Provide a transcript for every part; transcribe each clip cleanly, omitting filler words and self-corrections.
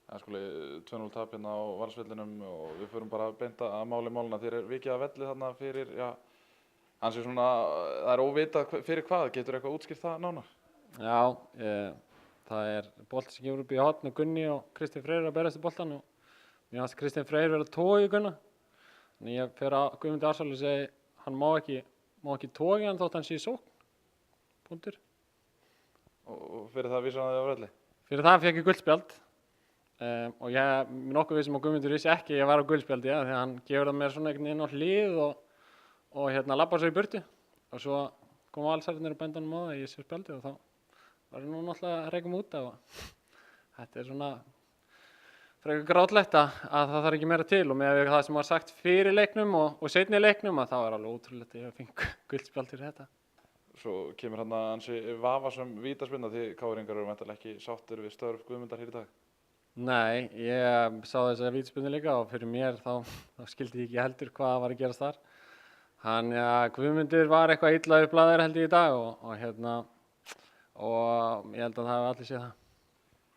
Það skuli 2-0 tap hérna á Valsvellinum og við förum bara beint að máli máluna. Þér vikið að velli þarna fyrir, já, hans svona, það óvitað fyrir hvað, getur eitthvað útskýrt það nánar? Já, það bolti sem kemur upp í horn og Gunni og Kristinn Freyr að berast í boltan og mér fannst Kristinn Freyr vera að toga í Gunna. Þannig ég fer að Guðmundi Ársæli og segi hann má ekki toga í hann þótt hann sé í sókn. Punktur. Og fyrir það vísar hann þig á velli? Fyrir það fékk ég guldspjald. Og ég er nokkuð vissum að Guðmundur vissi ekki að ég var á guldspjaldi, því að hann gefur það mér svona einhvern veginn á hlið og labbar svo í burtu. Og svo kom Valsararnir og benda honum á það að ég sé spjaldið og þá var ég nú náttúrulega að rekum út af og þetta svona frekar grátlegt að það þarf ekki meira til og með það sem var sagt fyrir leiknum og seinni leiknum að þá alveg ótrúlegt að ég fengi guldspjald fyrir þetta. Svo kemur hann að ansi vafasöm vítaspyrna því KR-ingar eru væntanlega ekki sáttir við störf Guðmundar hér í dag. Nei, ég sá þessa vítaspyrnu líka og fyrir mér þá skildi ég ekki heldur hvað var að gerast þar. Guðmundur var eitthvað illa upplagður held ég í dag og ég held að það hafi allir séð það.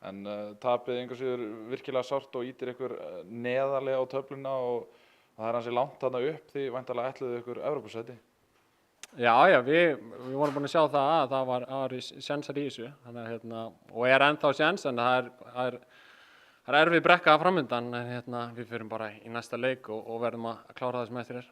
En tapið engu síður virkilega sárt og ýtir ykkur neðarlega á töfluna og það ansi langt þarna upp því væntanlega ætluðu ykkur Evrópusæti. Já, við vorum búin að sjá það að það var sénsar í þessu og ennþá séns en það er erfið brekka framundan en við förum bara í næsta leik og verðum að klára það sem eftir er.